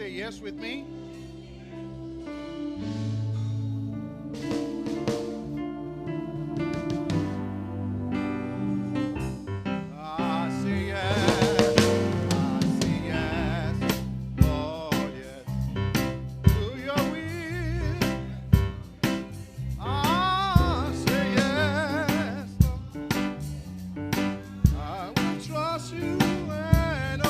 say yes with me? I say yes. I say yes. Lord, yes. To your will. I say yes. I will trust you and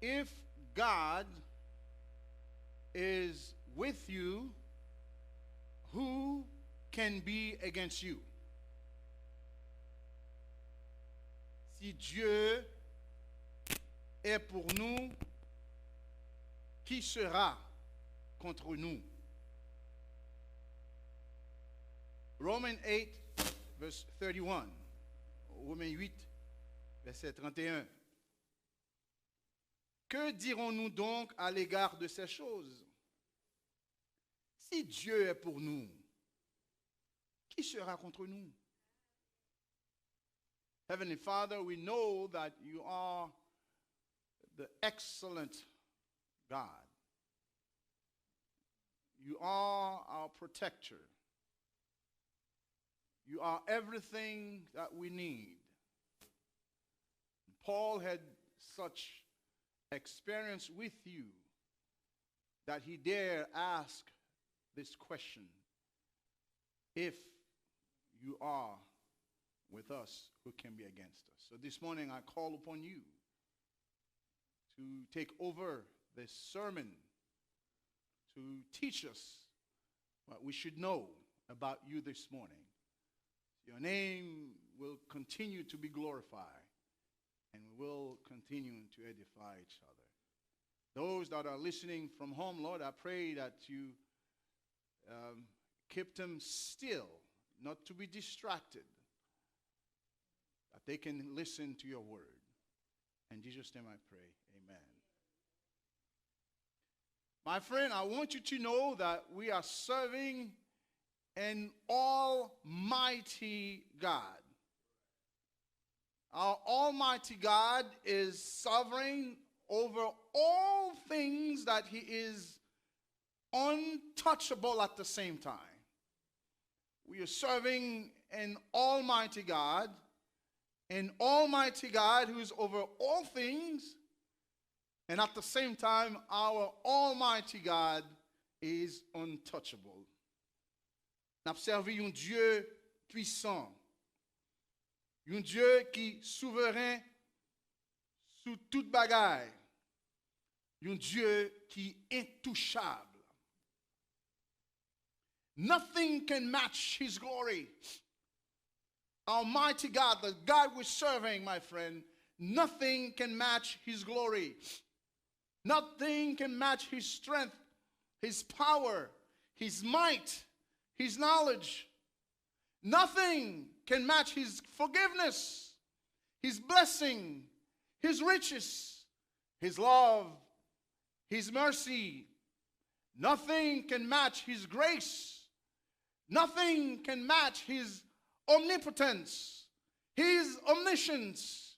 if God is with you, who can be against you? Si Dieu est pour nous, qui sera contre nous? Romans 8, verse 31. Romains 8, verset 31. Que dirons-nous donc à l'égard de ces choses? Si Dieu est pour nous, qui sera contre nous? Heavenly Father, we know that you are the excellent God. You are our protector. You are everything that we need. Paul had such experience with you that he dare ask this question: if you are with us, who can be against us? So this morning I call upon you to take over this sermon, to teach us what we should know about you this morning. Your name will continue to be glorified, and we will continue to edify each other. Those that are listening from home, Lord, I pray that you keep them still, not to be distracted, that they can listen to your word. In Jesus' name I pray, amen. My friend, I want you to know that we are serving an almighty God. Our almighty God is sovereign over all things, that he is untouchable at the same time. We are serving an almighty God who is over all things, and at the same time, our almighty God is untouchable. Nous avons servi un Dieu puissant, un Dieu qui est souverain sous toute bagaille, un Dieu qui est intouchable. Nothing can match his glory. Almighty God, the God we're serving, my friend, nothing can match his glory. Nothing can match his strength, his power, his might, his knowledge. Nothing can match his forgiveness, his blessing, his riches, his love, his mercy. Nothing can match his grace. Nothing can match his omnipotence, his omniscience,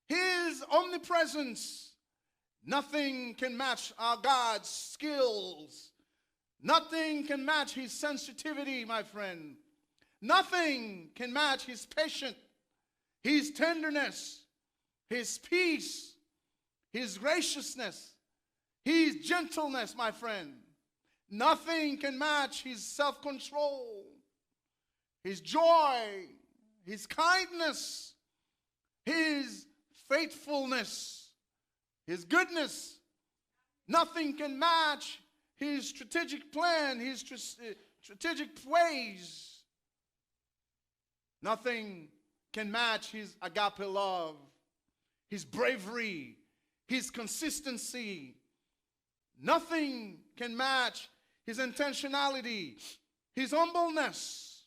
his omnipresence. Nothing can match our God's skills. Nothing can match his sensitivity, my friend. Nothing can match his patience, his tenderness, his peace, his graciousness, his gentleness, my friend. Nothing can match his self-control, his joy, his kindness, his faithfulness, his goodness. Nothing can match his strategic plan, his strategic ways. Nothing can match his agape love, his bravery, his consistency. Nothing can match his intentionality, his humbleness,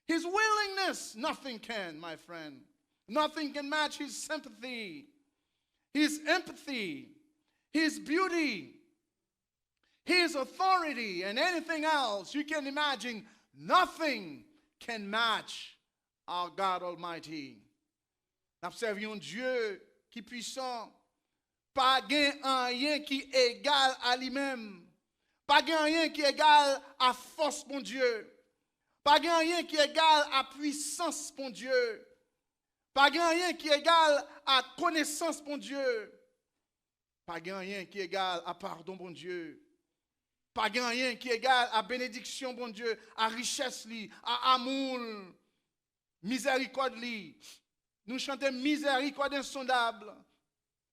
his willingness. Nothing can, my friend. Nothing can match his sympathy, his empathy, His beauty, His authority, and anything else you can imagine, nothing can match our God Almighty. Nous observons un Dieu qui est puissant, pas rien qui est égal à lui-même, pas rien qui est égal à force, mon Dieu, pas rien qui est égal à puissance, mon Dieu, pas rien qui est égal à connaissance, mon Dieu, pas rien qui est égal à pardon, mon Dieu. Pas rien qui est égal à bénédiction, bon Dieu, à richesse, à amour, miséricorde. Nous chantons miséricorde insondable.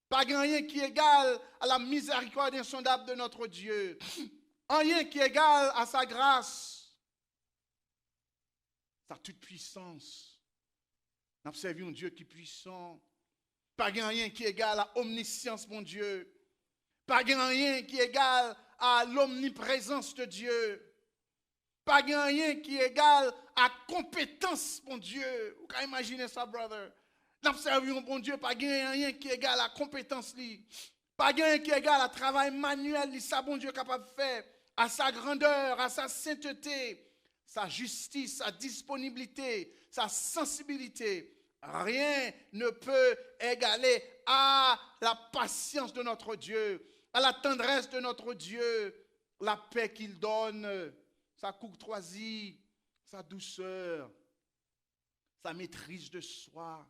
Pas rien qui est égal à la miséricorde insondable de notre Dieu. Rien qui est égal à sa grâce, sa toute puissance. Nous observons un Dieu qui est puissant. Pas rien qui est égal à l'omniscience, mon Dieu. Pas rien qui est égal à l'omniprésence de Dieu. Pas rien qui est égal à compétence, mon Dieu. Vous pouvez imaginer ça, brother. N'observons, bon Dieu, pas rien qui est égal à compétence. Pas rien qui est égal à travail manuel. Ça, bon Dieu, est capable de faire. À sa grandeur, à sa sainteté, sa justice, sa disponibilité, sa sensibilité. Rien ne peut égaler à la patience de notre Dieu, à la tendresse de notre Dieu, la paix qu'il donne, sa courtoisie, sa douceur, sa maîtrise de soi.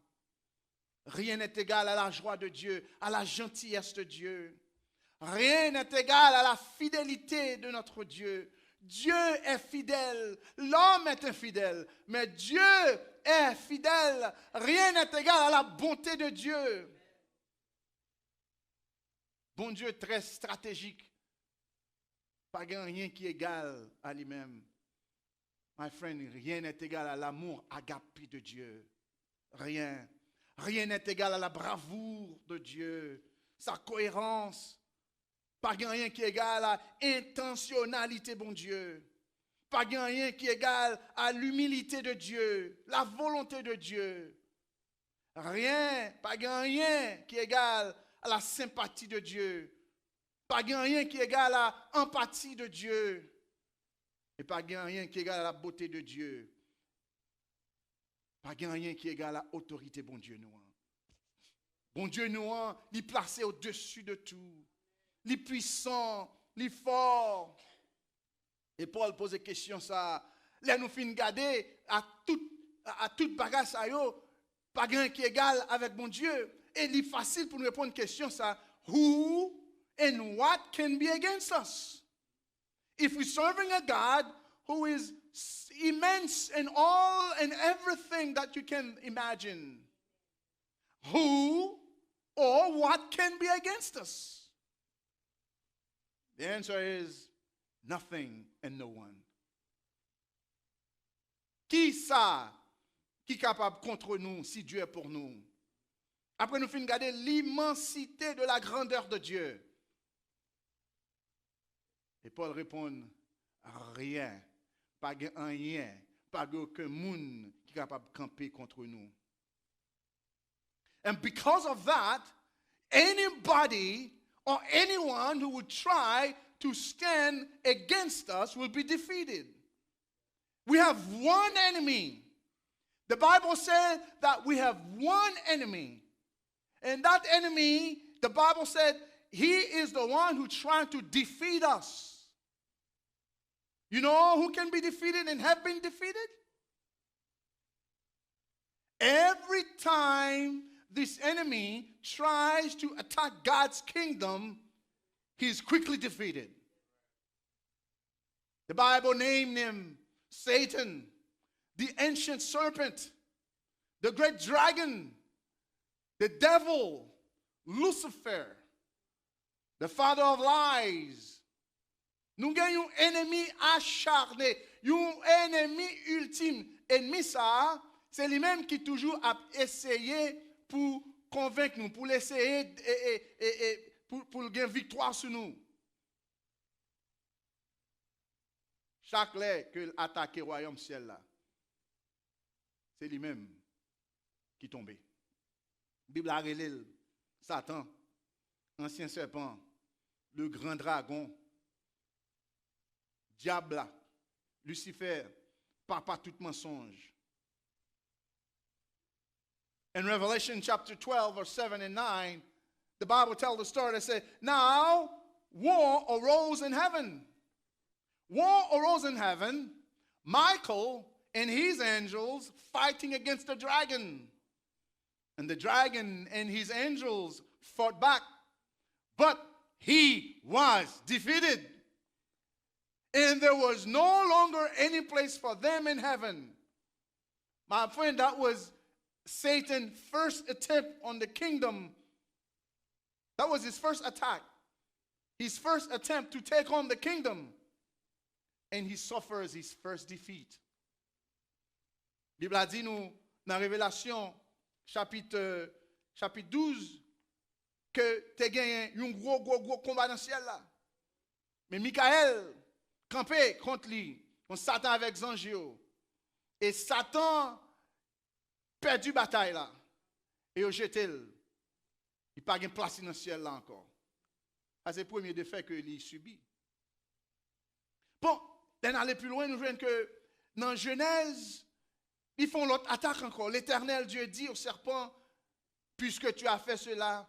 Rien n'est égal à la joie de Dieu, à la gentillesse de Dieu. Rien n'est égal à la fidélité de notre Dieu. Dieu est fidèle, l'homme est infidèle, mais Dieu est fidèle. Rien n'est égal à la bonté de Dieu. Bon Dieu très stratégique. Pas rien qui est égal à lui-même. My friend, rien n'est égal à l'amour agapé de Dieu. Rien. Rien n'est égal à la bravoure de Dieu. Sa cohérence. Pas rien qui est égal à l'intentionnalité, bon Dieu. Pas rien qui est égal à l'humilité de Dieu, la volonté de Dieu. Rien, pas rien qui est égal à la sympathie de Dieu. Pas rien qui est égal à l'empathie de Dieu. Et pas rien qui est égal à la beauté de Dieu. Pas rien qui est égal à l'autorité, bon Dieu, nous. Bon Dieu, nous, il est placé au-dessus de tout. Il est puissant, il est fort. Et Paul pose une question, ça. Là, nous finissons garder à toute bagage, ça, pas rien qui est égal avec mon Dieu. Et il est facile pour nous répondre à une question, ça. Who and what can be against us? If we're serving a God who is immense in all and everything that you can imagine, who or what can be against us? The answer is nothing and no one. Qui ça qui est capable contre nous si Dieu est pour nous? Après nous finissons regarder l'immensité de la grandeur de Dieu. Et Paul répond, rien, pas rien, pas aucun monde qui est capable de camper contre nous. And because of that, anybody or anyone who would try to stand against us will be defeated. We have one enemy. The Bible said that we have one enemy. And that enemy, the Bible said, he is the one who trying to defeat us. You know who can be defeated and have been defeated? Every time this enemy tries to attack God's kingdom, he is quickly defeated. The Bible named him Satan, the ancient serpent, the great dragon, the devil, Lucifer, the father of lies. Nous gagnons un ennemi acharné, un ennemi ultime. Ennemi ça, c'est lui-même qui toujours a essayé pour convaincre nous, pour l'essayer pour gagner victoire sur nous. Chaque fois qu'il attaque le royaume ciel là, c'est lui-même qui tombe. La Bible a relé Satan, ancien serpent, le grand dragon, diable, Lucifer, papa tout mensonge. In Revelation chapter 12, verse 7 and 9, the Bible tells the story that says, now war arose in heaven. War arose in heaven. Michael and his angels fighting against the dragon. And the dragon and his angels fought back. But he was defeated. And there was no longer any place for them in heaven. My friend, that was Satan's first attempt on the kingdom. That was his first attack. His first attempt to take on the kingdom. And he suffers his first defeat. La Bible a dit nous, dans Révélation, chapitre 12, que tu as gagné un gros combat dans le ciel là. Mais Michael campé contre lui, on Satan avec Zangio. Et Satan perdu bataille là. Et il jeté. Il n'a pas de place dans le ciel là encore. C'est le premier défait que il subit. Bon, d'en aller plus loin, nous voyons que dans Genèse, ils font l'autre attaque encore. L'Éternel Dieu dit au serpent, puisque tu as fait cela,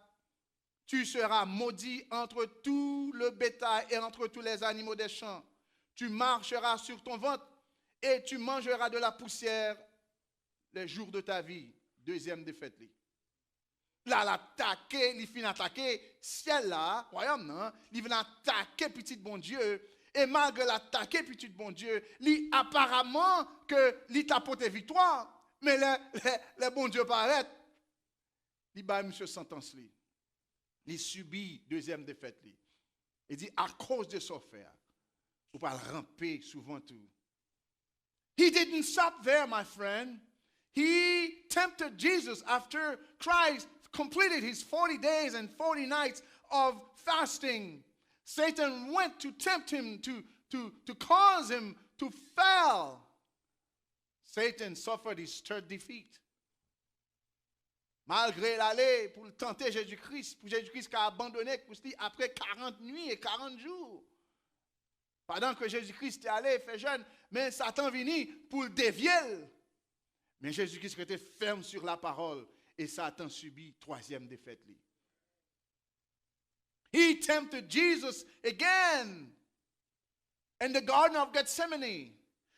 tu seras maudit entre tout le bétail et entre tous les animaux des champs. Tu marcheras sur ton ventre et tu mangeras de la poussière les jours de ta vie. Deuxième défaite. Là, l'attaquer, il finit attaquer ciel là, royaume non, il vient attaquer petit bon Dieu. Et malgré l'attaquer petit bon Dieu, il apparemment que il t'a porté victoire, mais le bon Dieu paraît, il bat monsieur sentence li. Il subit deuxième défaite li. Il dit à cause de son frère, vous pas ramper souvent tout. He didn't stop there, my friend. He tempted Jesus after Christ completed his 40 days and 40 nights of fasting. Satan went to tempt him, to cause him to fail. Satan suffered his third defeat. Malgré l'aller pour tenter Jésus-Christ, pour Jésus-Christ qui a abandonné après 40 nuits et 40 jours. Pendant que Jésus-Christ est allé, fait jeûne, mais Satan venu pour le dévier. Mais Jésus-Christ était ferme sur la parole et Satan subit troisième défaite. He tempted Jesus again in the Garden of Gethsemane.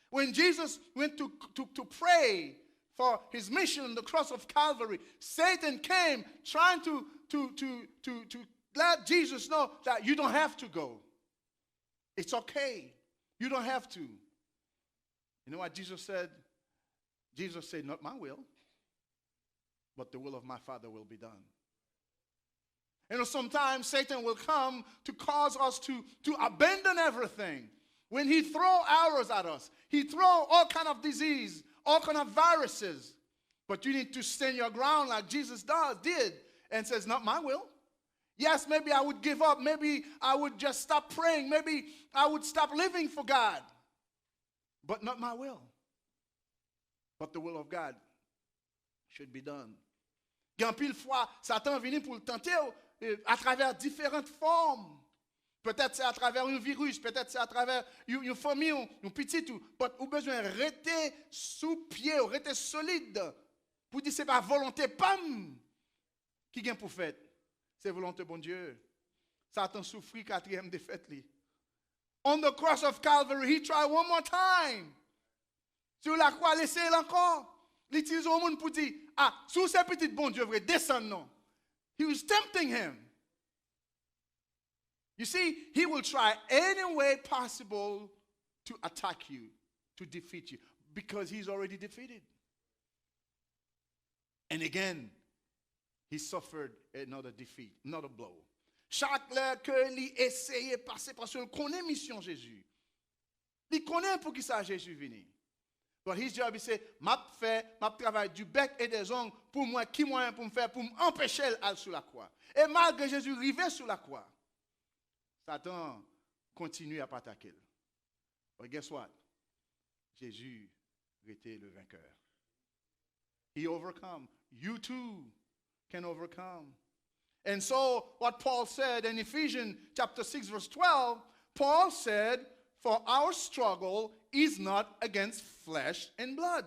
When Jesus went to pray for his mission on the cross of Calvary, Satan came trying to let Jesus know that you don't have to go. It's okay. You don't have to. You know what Jesus said? Jesus said, not my will, but the will of my Father will be done. You know, sometimes Satan will come to cause us to abandon everything. When he throw arrows at us, he throw all kind of disease, all kind of viruses. But you need to stand your ground like Jesus did, and says, not my will. Yes, maybe I would give up. Maybe I would just stop praying. Maybe I would stop living for God. But not my will. But the will of God should be done. Gan pile fois, Satan vient pour le tenter à travers différentes formes. Peut-être c'est à travers un virus, peut-être c'est à travers une famille, un petit tout. Mais vous avez besoin de rester sous pied, rester solide. Pour dire que ce n'est pas volonté, pam, qui vient pour faire. C'est volonté bon Dieu. Satan souffrit quatrième défaite. On the cross of Calvary, he tried one more time. Sur la croix, laissez-le encore. Il utilise au monde pour dire, sous ces petites bon Dieu, vrai, descend non. He was tempting him. You see, he will try any way possible to attack you, to defeat you, because he's already defeated. And again, he suffered another defeat, another blow. Chaque fois qu'il essayait de passer, parce qu'il connaît la mission de Jésus. Il connaît pour qui ça Jésus venu. But his job, il say, m'a travail du bec et des ongles pour moi, qui moyen pour me faire, pour m'empêcher d'aller sur la croix. Et malgré Jésus arrivé sur la croix, Satan continue à attaquer. But guess what? Jésus était le vainqueur. He overcome. You too can overcome. And so what Paul said in Ephesians chapter 6 verse 12, Paul said, for our struggle is not against flesh and blood.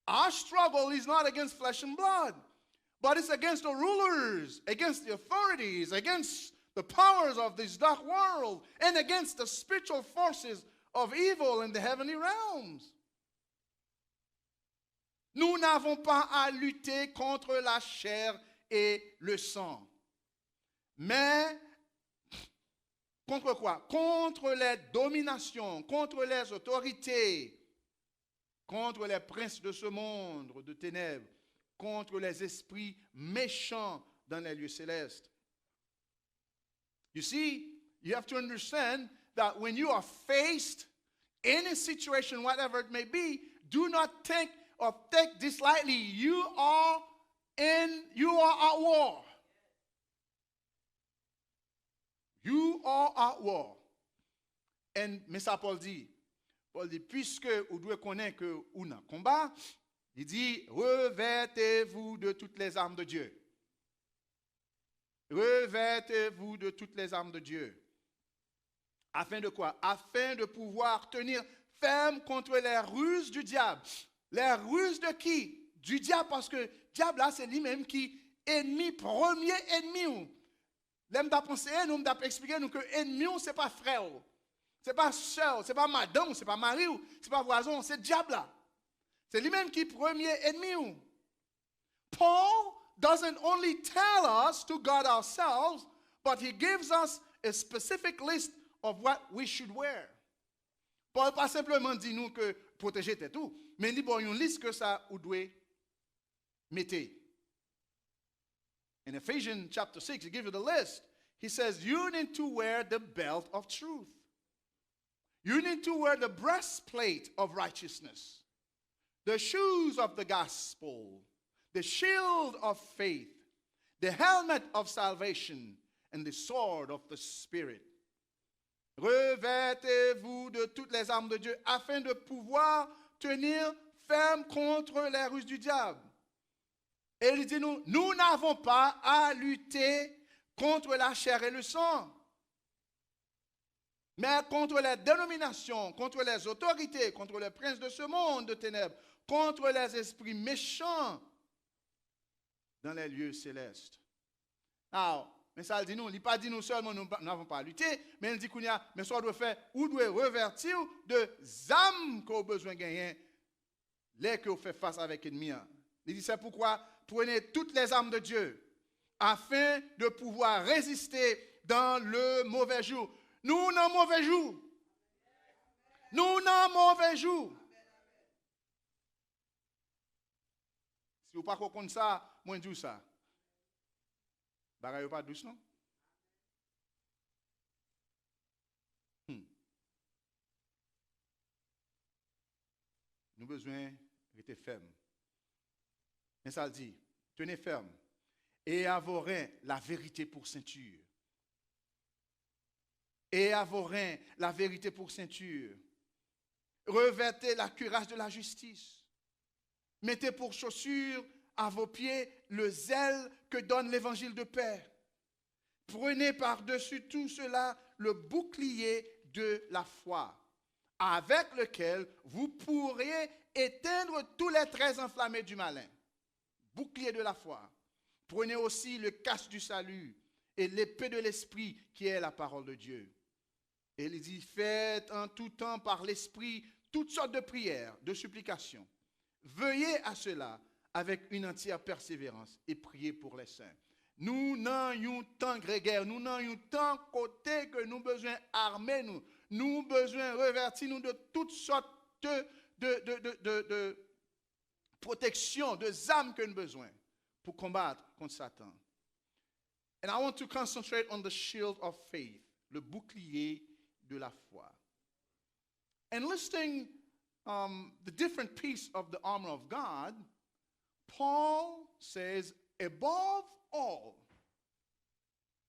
Our struggle is not against flesh and blood, but it's against the rulers, against the authorities, against the powers of this dark world, and against the spiritual forces of evil in the heavenly realms. Nous n'avons pas à lutter contre la chair et le sang. Mais, contre quoi? Contre les dominations, contre les autorités, contre les princes de ce monde de ténèbres, contre les esprits méchants dans les lieux célestes. You see, you have to understand that when you are faced in a situation, whatever it may be, do not think or take this lightly. You are at war. You are at war. Et mais ça Paul dit, puisque vous devez connaître que vous n'avez combat, il dit, revêtez-vous de toutes les armes de Dieu. Revêtez-vous de toutes les armes de Dieu. Afin de quoi? Afin de pouvoir tenir ferme contre les ruses du diable. Les ruses de qui? Du diable, parce que le diable là, c'est lui-même qui ennemi, premier ennemi. L'homme t'a pensé, nous t'a expliqué nous que ennemi, ce n'est pas frère, c'est pas soeur, c'est pas madame, c'est pas mari, c'est pas voisin, c'est le diable là. C'est lui-même qui est premier ennemi. Paul doesn't only tell us to guard ourselves, but he gives us a specific list of what we should wear. Paul pas simplement dit nous que protéger c'est tout, mais il dit bon une liste que ça ou doit mettre. In Ephesians chapter 6, he gives you the list. He says you need to wear the belt of truth. You need to wear the breastplate of righteousness, the shoes of the gospel, the shield of faith, the helmet of salvation, and the sword of the Spirit. Revêtez-vous de toutes les armes de Dieu afin de pouvoir tenir ferme contre les ruses du diable. Et il dit nous n'avons pas à lutter contre la chair et le sang, mais contre les dénominations, contre les autorités, contre les princes de ce monde de ténèbres, contre les esprits méchants dans les lieux célestes. Alors, mais ça dit nous, il n'a pas dit nous seulement nous n'avons pas à lutter, mais il dit qu'on y a, mais ça doit faire, ou doit revertir de âmes qu'on a besoin de gagner, les que vous faites face avec l'ennemi. Il dit c'est pourquoi prenez toutes les armes de Dieu afin de pouvoir résister dans le mauvais jour. Nous n'en mauvais jour. Nous n'en mauvais jour. Si vous ne pouvez pas comprendre ça, moi je dis ça. Bagaille pas douce, non? Nous avons besoin d'être fermes. Mais ça dit, tenez ferme et à vos reins la vérité pour ceinture. Et à vos reins la vérité pour ceinture. Revêtez la cuirasse de la justice. Mettez pour chaussure à vos pieds le zèle que donne l'évangile de paix. Prenez par-dessus tout cela le bouclier de la foi, avec lequel vous pourriez éteindre tous les traits enflammés du malin. Bouclier de la foi. Prenez aussi le casque du salut et l'épée de l'esprit qui est la parole de Dieu. Et il dit, faites en tout temps par l'esprit toutes sortes de prières, de supplications. Veuillez à cela avec une entière persévérance et priez pour les saints. Nous n'ayons tant grégaire, nous n'ayons tant côté que nous besoin armer nous. Nous besoin revertir nous de toutes sortes de protection, de armes que nous besoin pour combattre contre Satan. And I want to concentrate on the shield of faith, le bouclier de la foi. And listing the different pieces of the armor of God, Paul says, above all,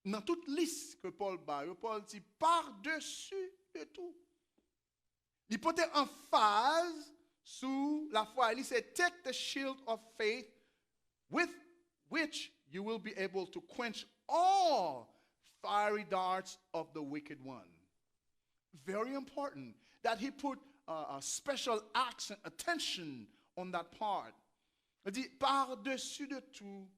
dans toute liste que Paul bat, Paul dit par-dessus de tout. Il peut être en phase sous la foi. Il dit, take the shield of faith with which you will be able to quench all fiery darts of the wicked one. Very important that he put a special accent, attention on that part. Il dit, par-dessus de tout,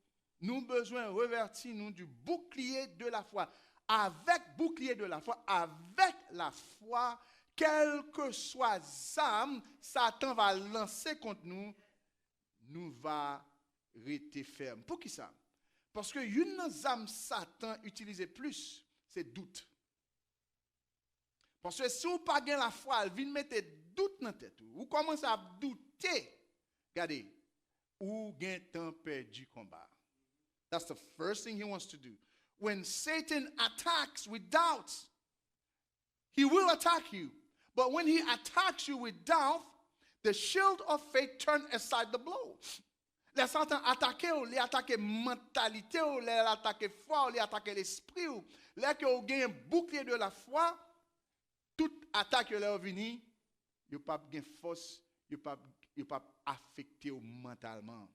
nous besoin revêtir nous du bouclier de la foi. Avec bouclier de la foi, avec la foi, quel que soit l'âme, Satan va lancer contre nous, nous va rester ferme. Pour qui ça? Parce que une âme Satan utilise plus, c'est doute. Parce que si vous n'avez pas la foi, vous mettez doute dans la tête. Vous commencez à douter. Regardez, ou gain temps perdu combat. That's the first thing he wants to do. When Satan attacks with doubts, he will attack you. But when he attacks you with doubt, the shield of faith turns aside the blow. Les Satan attaquent, les attaquent mentalité, les attaquent foi, les attaquent l'esprit. Les que vous gagnez un bouclier de la foi, toute attaque que leur vini, vous pas gain force, vous pas affecté mentalement.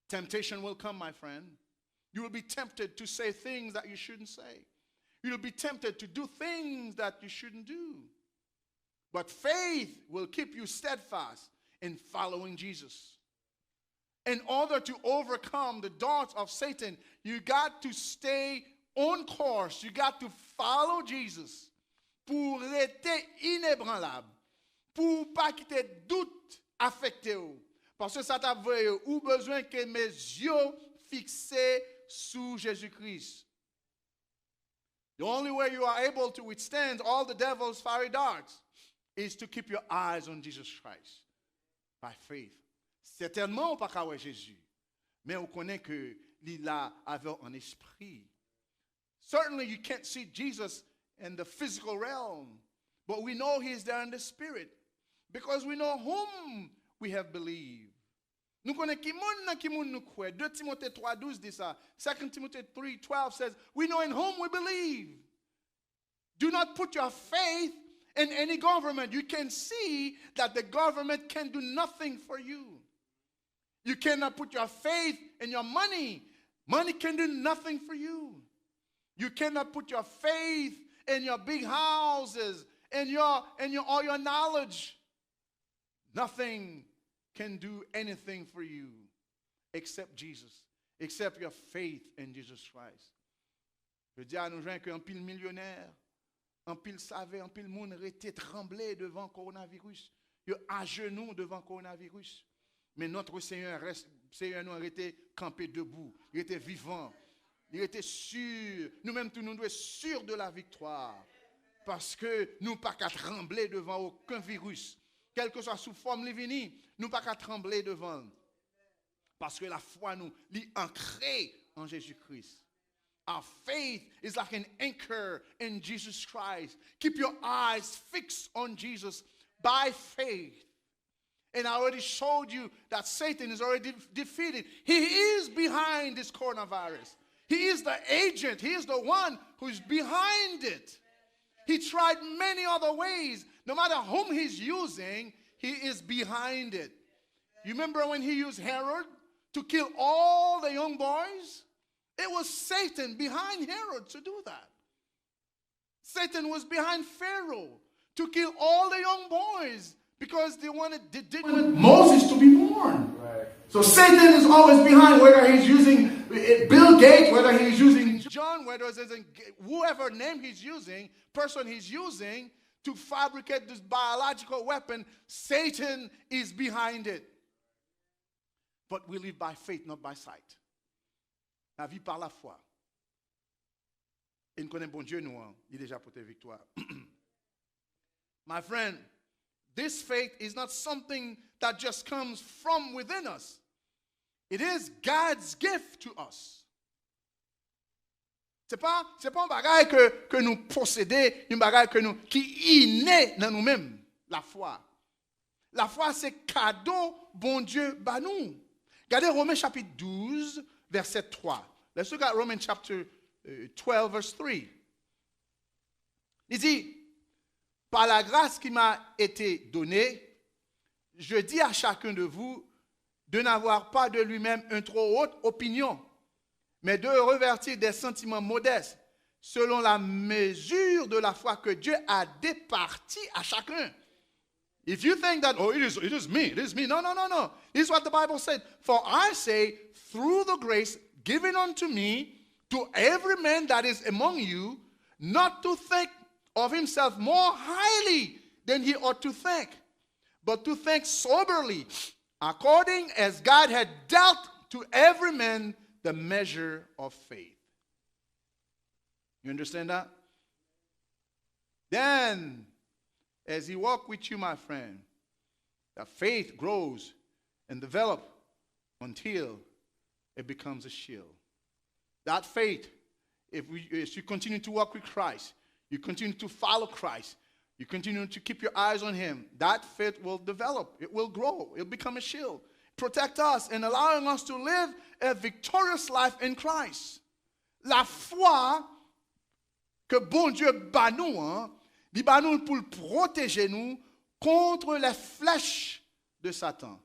Temptation will come, my friend. You will be tempted to say things that you shouldn't say. You will be tempted to do things that you shouldn't do. But faith will keep you steadfast in following Jesus. In order to overcome the darts of Satan, you got to stay on course. You got to follow Jesus. Pour rester inébranlable. Pour pas quitter doute affecté. Parce que ça t'a voyé ou besoin que mes yeux fixés sur Jésus-Christ. The only way you are able to withstand all the devil's fiery darts is to keep your eyes on Jesus Christ by faith. Certainement, on ne peut pas voir Jésus, mais on connaît que il a avec un esprit. Certainly, you can't see Jesus in the physical realm, but we know he is there in the spirit because we know whom we have believed. Nous connaissons qui moun nous croit. 2 Timothée 3:12 dit ça. 2 Timothy 3:12 says, we know in whom we believe. Do not put your faith in any government. You can see that the government can do nothing for you. You cannot put your faith in your money. Money can do nothing for you. You cannot put your faith in your big houses, in all your knowledge. Nothing can do anything for you except Jesus, except your faith in Jesus Christ. Je dis à nos gens qu'un pile millionnaire, un pile savait, un pile monde était tremblé devant le coronavirus. Il à genoux devant le coronavirus. Mais notre Seigneur nous a été campé debout. Il était vivant. Il était sûr. Nous-mêmes, tous nous sommes sûrs de la victoire. Parce que nous ne pouvons pas trembler devant aucun virus. Quelle que soit sous forme les vini, nous ne pouvons pas trembler devant. Parce que la foi nous est ancrée en Jésus-Christ. Our faith is like an anchor in Jesus Christ. Keep your eyes fixed on Jesus by faith. And I already showed you that Satan is already defeated. He is behind this coronavirus. He is the agent. He is the one who is behind it. He tried many other ways. No matter whom he's using, he is behind it. You remember when he used Herod to kill all the young boys? It was Satan behind Herod to do that. Satan was behind Pharaoh to kill all the young boys because they didn't want Moses to be born. Right. So Satan is always behind, whether he's using Bill Gates, whether he's using John, whether it's whoever name he's using, person he's using to fabricate this biological weapon, Satan is behind it. But we live by faith, not by sight. La vie par la foi. Et nous connaissons bon Dieu, nous, il est déjà porté victoire. My friend, this faith is not something that just comes from within us. It is God's gift to us. C'est pas un bagage que nous possédons, un bagage qui est inné dans nous-mêmes, la foi. La foi, c'est cadeau, bon Dieu, bah nous. Regardez Romains chapitre 12, verset 3. Let's look at Romans chapter 12, verse 3. Il dit, par la grâce qui m'a été donnée, je dis à chacun de vous de n'avoir pas de lui-même une trop haute opinion, mais de revêtir des sentiments modestes, selon la mesure de la foi que Dieu a départie à chacun. If you think that, oh, it is me. No. This is what the Bible said. For I say, through the grace given unto me, to every man that is among you, not to think of himself more highly than he ought to think, but to think soberly, according as God had dealt to every man the measure of faith. You understand that? Then, as he walks with you, my friend, that faith grows and develops until it becomes a shield. That faith, if you continue to walk with Christ, you continue to follow Christ, you continue to keep your eyes on him, that faith will develop, it will grow, it will become a shield. Protect us and allowing us to live a victorious life in Christ. La foi que bon Dieu bat nous, il bat nous pour protéger nous contre les flèches de Satan.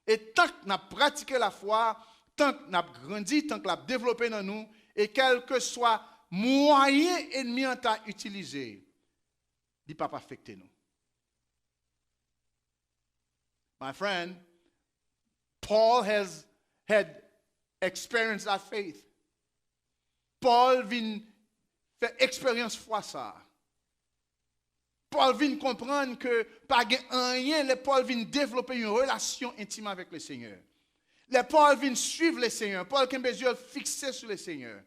Et tant que nous avons pratiqué la foi, tant que nous avons grandi, tant que nous avons développé dans nous, et quel que soit moyen ennemi en t'a utilisé, il ne peut pas affecter nous. My friend, Paul had experienced that faith. Paul vient faire expérience foi ça. Paul vient comprendre que pas rien, le Paul vient développer une relation intime avec le Seigneur. Le Paul vient suivre le Seigneur. Paul qui a besoin de fixer sur le Seigneur.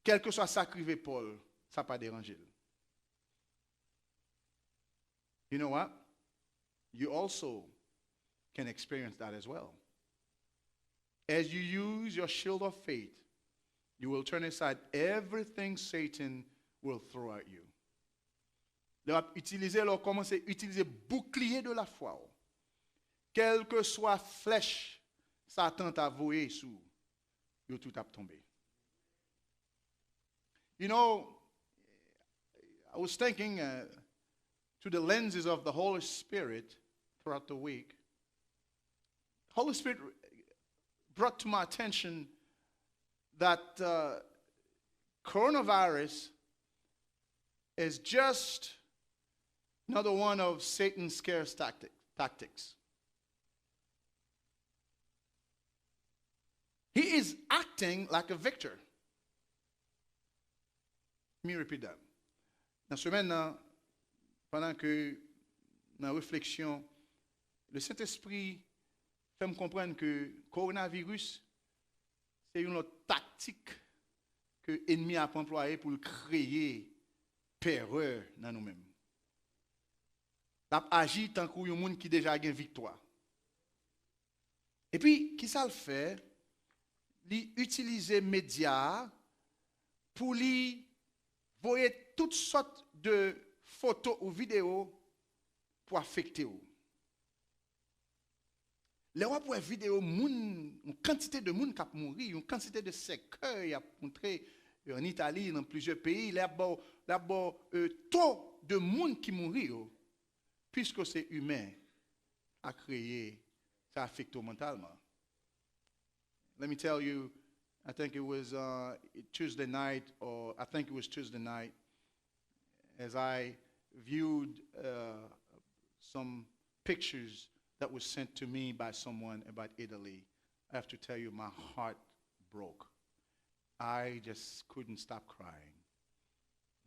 Quel que soit sacrifié Paul, ça n'a pas dérangé. You know what? You also can experience that as well. As you use your shield of faith, you will turn aside everything Satan will throw at you. Commencez à utiliser bouclier de la foi. Quelle que soit flèche, Satan t'a voué sous, yo tout a tombé. You know, I was thinking through the lenses of the Holy Spirit throughout the week. Holy Spirit brought to my attention that coronavirus is just another one of Satan's scare tactics. He is acting like a victor. Let me repeat that. Dans la semaine, pendant que dans la réflexion, le Saint-Esprit fait me comprendre que le coronavirus, c'est une autre tactique que l'ennemi a employée pour créer peur dans nous-mêmes. Il a agi tant qu'il y a un monde qui déjà a une victoire. Et puis, qui ça le fait? Il utilise les médias pour lui voir toutes sortes de photos ou vidéos pour affecter vous. Les gens pour vidéo, une quantité de monde qui a mouru, une quantité de cercueils a montré en Italie, dans plusieurs pays, d'abord taux de monde qui mourent, puisque c'est humain, a créé, ça affecte mentalement. Let me tell you, I think it was Tuesday night, as I viewed some pictures that was sent to me by someone about Italy. I have to tell you, my heart broke. I just couldn't stop crying.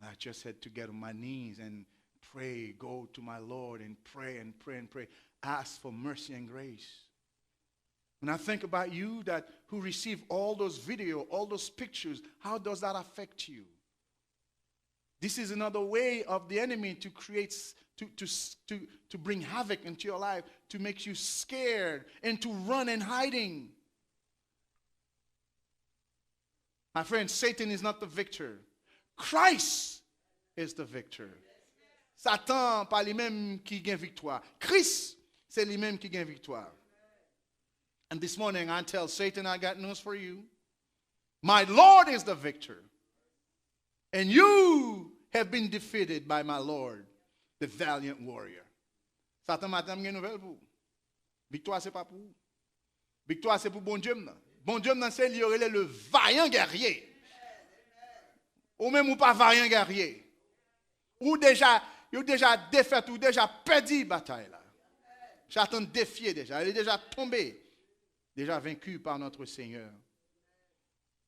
I just had to get on my knees and pray, go to my Lord and pray and pray and pray. Ask for mercy and grace. When I think about you who receive all those videos, all those pictures, how does that affect you? This is another way of the enemy to create, to bring havoc into your life, to make you scared and to run in hiding. My friend, Satan is not the victor. Christ is the victor. Satan, pas lui-même qui gagne victoire. Christ, c'est lui-même qui gagne victoire. And this morning I tell Satan, I got news for you. My Lord is the victor. And you have been defeated by my Lord, the valiant warrior. Satan m'a donné une nouvelle pour vous. Victoire, c'est pas pour vous. Victoire, c'est pour bon Dieu. Bon Dieu, c'est le vaillant guerrier. Ou même ou pas vaillant guerrier. Ou déjà défait, ou déjà perdu la bataille. J'attends défier déjà. Elle est déjà tombée. Déjà vaincu par notre Seigneur.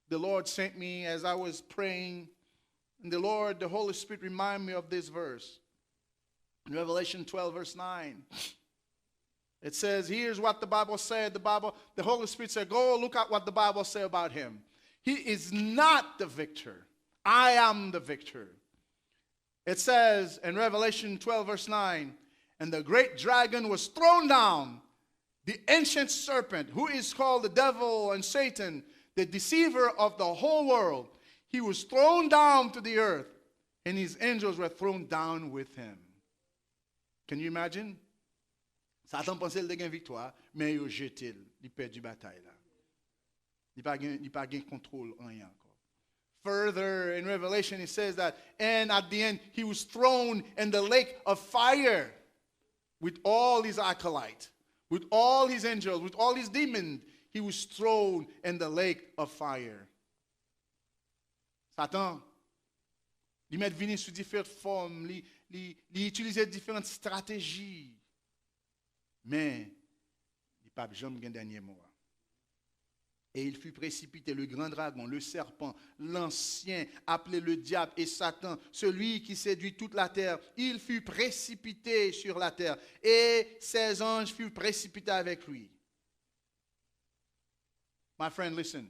The Lord sent me as I was praying. And the Holy Spirit reminded me of this verse. In Revelation 12, verse 9. It says, here's what the Bible said. The Holy Spirit said, go look at what the Bible says about him. He is not the victor. I am the victor. It says in Revelation 12, verse 9, and the great dragon was thrown down, the ancient serpent, who is called the devil and Satan, the deceiver of the whole world. He was thrown down to the earth, and his angels were thrown down with him. Can you imagine? Satan pensait qu'il avait une victoire, mais il a jeté, il a perdu la bataille. Il n'a pas de contrôle en rien encore. Further in Revelation, it says that, and at the end, he was thrown in the lake of fire with all his acolytes, with all his angels, with all his demons. He was thrown in the lake of fire. Satan, il met venir sous différentes formes, il utilise différentes stratégies, mais il n'a pas jamais gagné dernier mot. Et il fut précipité, le grand dragon, le serpent, l'ancien, appelé le diable et Satan, celui qui séduit toute la terre. Il fut précipité sur la terre et ses anges furent précipités avec lui. My friend, listen.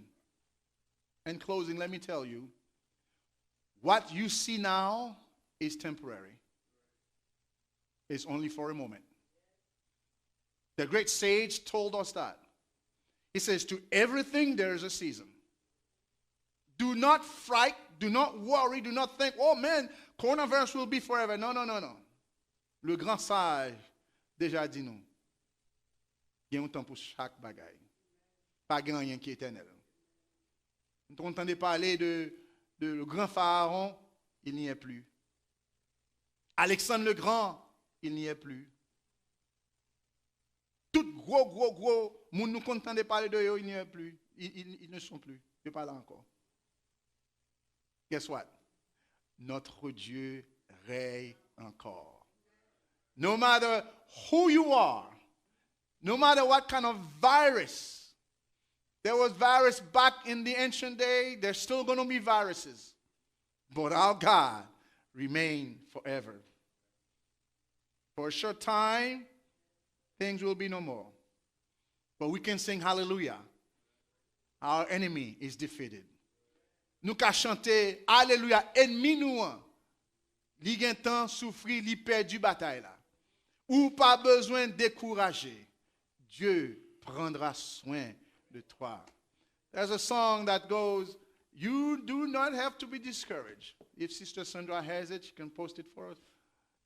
In closing, let me tell you, what you see now is temporary. It's only for a moment. The great sage told us that. He says, to everything there is a season. Do not fright, do not worry, do not think, oh man, coronavirus will be forever. No, no, no, no. Le grand sage déjà dit nous. Il y a un temps pour chaque bagaille. Pas rien qui est éternel. Nous entendons parler de le grand pharaon, il n'y est plus. Alexandre le Grand, il n'y est plus. Tout gros, nous contents de parler de eux, il n'y est plus. Ils ne sont plus. Je ne parle pas encore. Guess what? Notre Dieu règne encore. No matter who you are, no matter what kind of virus, there was virus back in the ancient day, there's still going to be viruses. But our God remains forever. For a short time, things will be no more. But we can sing hallelujah. Our enemy is defeated. Nous qu'à chanter hallelujah, ennemi nous. Li gen temps souffri, li perdu bataille là. Ou pas besoin de décourager. Dieu prendra soin de toi. There's a song that goes, you do not have to be discouraged. If Sister Sandra has it, she can post it for us.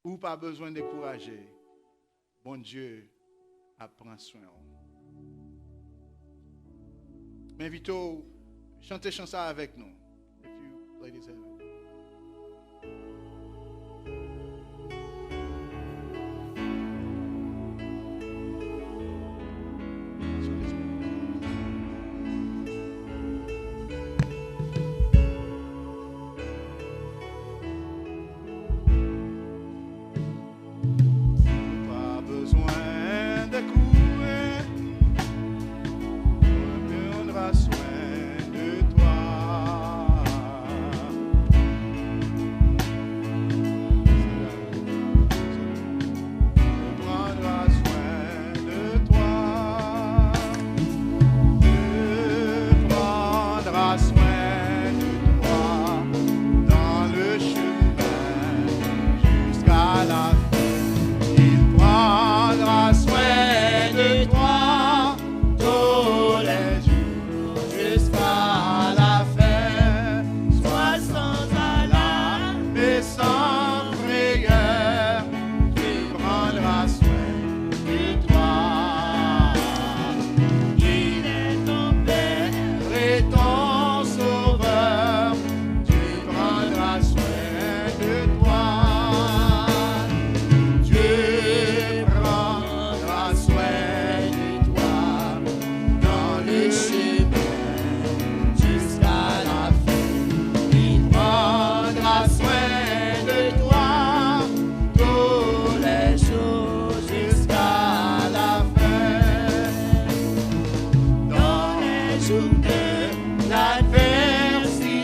Ou pas besoin de décourager. Bon Dieu prend soin. M'invite à chanter chanson avec nous. If you ladies have it. Soin de toi. jour de l'adversité,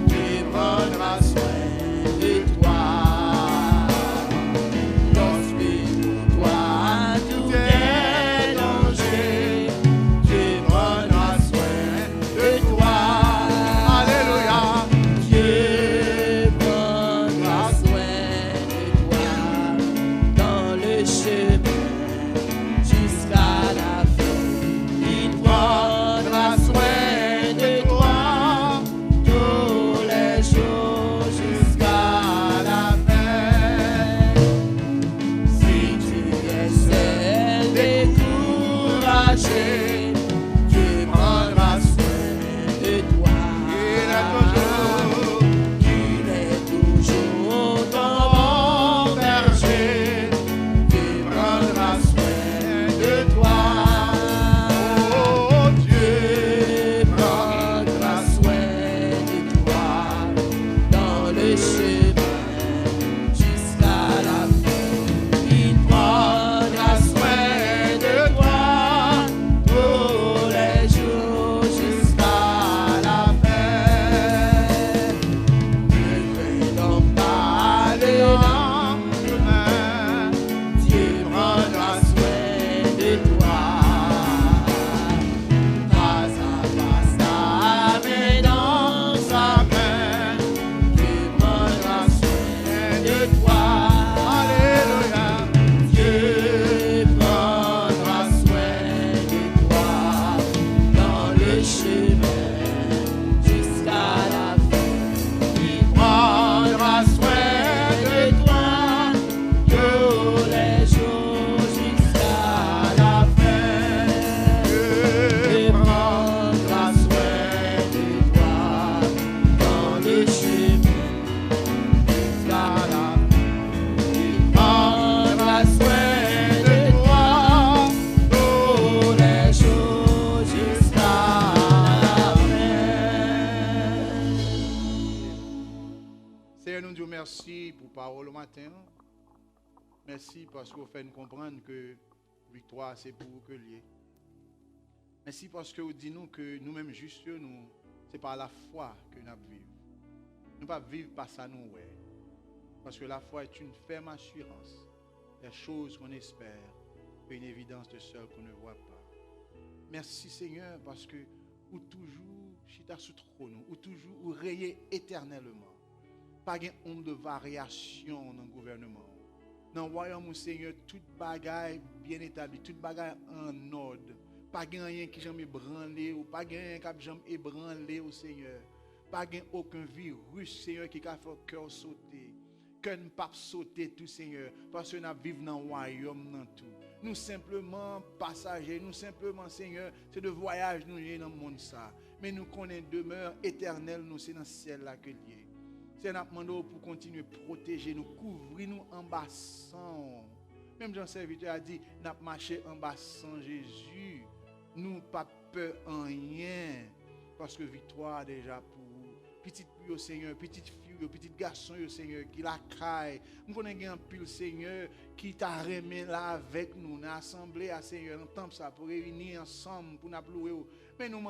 tu prendras soin de toi. Lorsque pour toi tout est danger, tu prendras soin de toi. Alléluia. Dieu prendra soin de toi dans le chemin jusqu'à la fin. Il prendra soin de toi tous les jours jusqu'à la fin. Si tu es seul, découragé, Dieu prendra soin de toi. Il est toujours ton bon berger, tu prendras soin de toi. Oh, Dieu prendra soin de toi dans le chemin jusqu'à la fin. Il prendra soin de toi tous les jours jusqu'à la fin. Ne crains donc pas le lendemain, Dieu prendra soin de toi. Pas à pas, ta main dans sa main, Dieu prendra soin de toi. Alléluia. Dieu prendra soin de toi dans le chemin jusqu'à la fin. Il prendra soin de toi tous les jours jusqu'à la fin. Dieu prendra soin de toi dans le chemin jusqu'à la fin. Il prendra soin de toi tous les jours jusqu'à la fin. Seigneur, nous disons merci pour parole au matin. Merci parce que vous faites nous comprendre que victoire, c'est pour vous que lié. Merci parce que vous dites nous que nous-mêmes juste nous, c'est par la foi que nous vivons. Nous ne pas vivre par ça nous ouais. Parce que la foi est une ferme assurance des choses qu'on espère et une évidence de celles qu'on ne voit pas. Merci Seigneur parce que vous toujours chita sous trône, ou toujours vous rayez éternellement. Pas de honte de variation dans le gouvernement. Dans le royaume, Seigneur, toute bagaille bien établie, toute bagaille en ordre. Pas de rien qui jamais branlé, ou pas de rien qui jamais ébranlé au Seigneur. Pas de aucun virus, Seigneur, qui a fait le cœur sauter. Que ne pas sauter tout, Seigneur, parce que nous vivons dans le royaume, dans tout. Nous simplement passagers, nous simplement, Seigneur, c'est de voyage nous dans le monde ça. Mais nous connaissons demeure éternelle, nous c'est dans le ciel là que lié. C'est nous demandons pour continuer à protéger nous, couvrir nous en bas sang. Même Jean serviteur a dit, nous marché en bas sans Jésus. Nous pas peur en rien, parce que victoire déjà pour vous. Petite fille au Seigneur, petite fille, petit garçon au Seigneur, qui la caille. Nous connaissons un pile Seigneur qui t'a remis là avec nous, dans l'assemblée à Seigneur, dans le temple ça, pour réunir ensemble, pour nous louer. Mais nous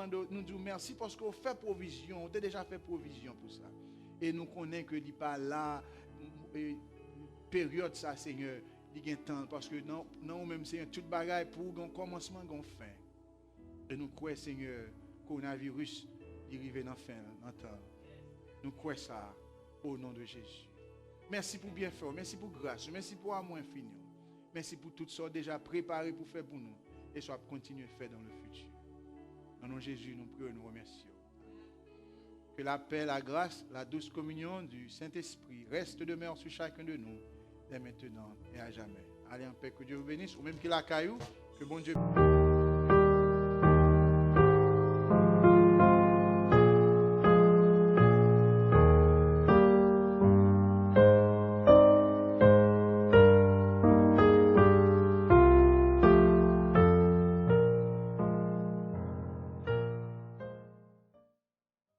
disons merci parce qu'on fait provision, on a déjà fait provision pour ça. Et nous connaissons que il pas là période ça Seigneur, il y a un temps parce que non même Seigneur toute bagaille pour un commencement un fin. Et nous croyons Seigneur coronavirus il arrive dans fin dans temps. Nous croyons ça au nom de Jésus. Merci pour bien faire, merci pour grâce, merci pour amour infini. Merci pour toutes sortes déjà préparées pour faire pour nous et soit continuer à faire dans le futur. Dans le nom de Jésus, nous prions et nous remercions. Que la paix, la grâce, la douce communion du Saint-Esprit reste demeure sur chacun de nous, dès maintenant et à jamais. Allez en paix, que Dieu vous bénisse, ou même qu'il a caillou, que bon Dieu...